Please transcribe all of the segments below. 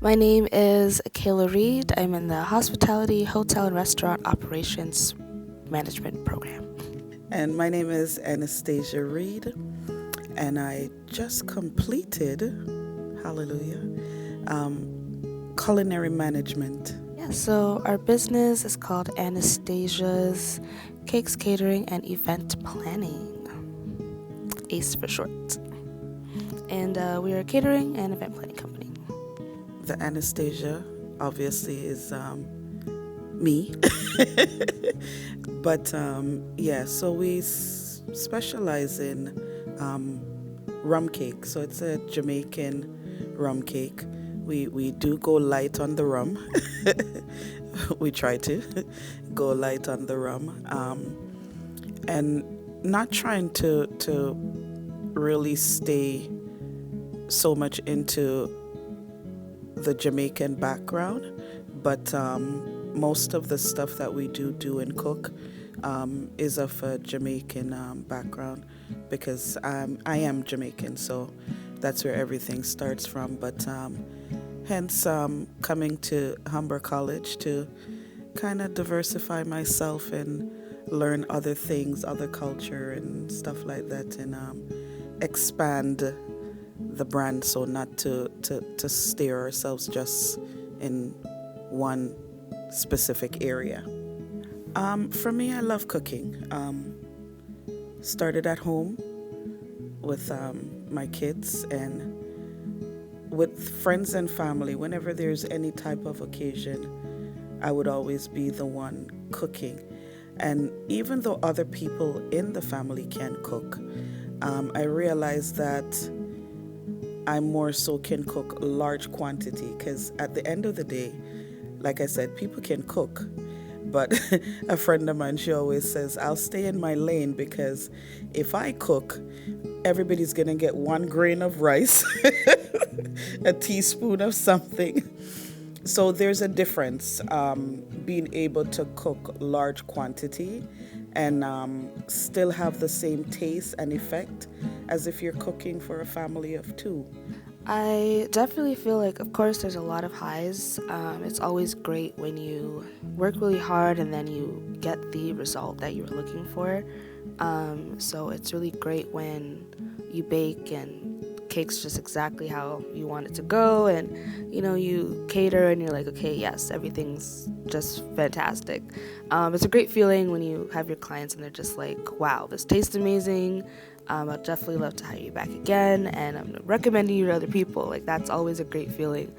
My name is Akaila Reid. I'm in the Hospitality, Hotel, and Restaurant Operations Management Program. And my name is Annastacha Reid, and I just completed, hallelujah, culinary management. Yeah, so our business is called Anastasia's Cakes, Catering, and Event Planning, ACE for short. And we are a catering and event planning company. The Anastasia, obviously, is me. But so we specialize in rum cake. So it's a Jamaican rum cake. We do go light on the rum. We try to go light on the rum. And not trying to really stay so much into the Jamaican background, but most of the stuff that we do and cook is of a Jamaican background, because I am Jamaican, so that's where everything starts from. But hence coming to Humber College to kind of diversify myself and learn other things, other culture and stuff like that, and expand the brand, so not to steer ourselves just in one specific area. For me, I love cooking. Started at home with my kids and with friends and family. Whenever there's any type of occasion, I would always be the one cooking. And even though other people in the family can cook, I realized that I more so can cook large quantity, because at the end of the day, like I said, people can cook. But a friend of mine, she always says, I'll stay in my lane, because if I cook, everybody's going to get 1 grain of rice, a teaspoon of something. So there's a difference being able to cook large quantity and still have the same taste and effect as if you're cooking for a family of 2. I definitely feel like, of course, there's a lot of highs. It's always great when you work really hard and then you get the result that you were looking for. So it's really great when you bake and cake's just exactly how you want it to go, and you cater and you're like, okay, yes, everything's just fantastic. It's a great feeling when you have your clients and they're just like, wow, this tastes amazing. I'd definitely love to hire you back again, and I'm recommending you to other people. Like, that's always a great feeling.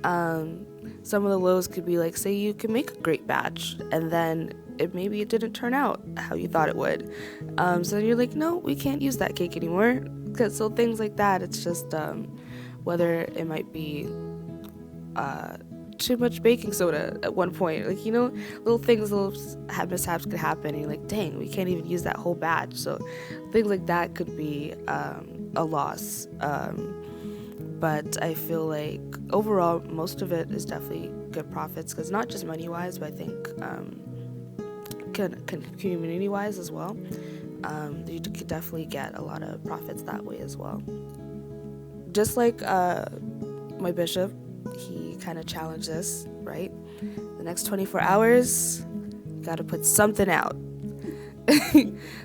Some of the lows could be like, say you can make a great batch and then maybe it didn't turn out how you thought it would. So you're like, no, we can't use that cake anymore. So things like that, it's just whether it might be too much baking soda at one point, like, little things, little mishaps could happen, and you're like, dang, we can't even use that whole batch. So things like that could be a loss. But I feel like overall most of it is definitely good profits, because not just money wise, but I think community wise as well. You could definitely get a lot of profits that way as well. Just like my bishop, he kind of challenged us, right? The next 24 hours, you got to put something out.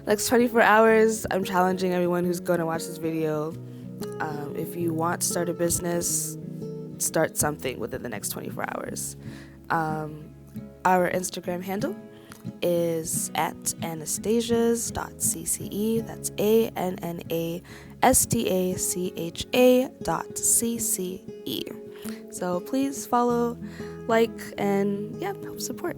Next 24 hours, I'm challenging everyone who's going to watch this video. If you want to start a business, start something within the next 24 hours. Our Instagram handle is at anastasias.cce. That's ANNASTACHA.CCE. So please follow, like, and help support.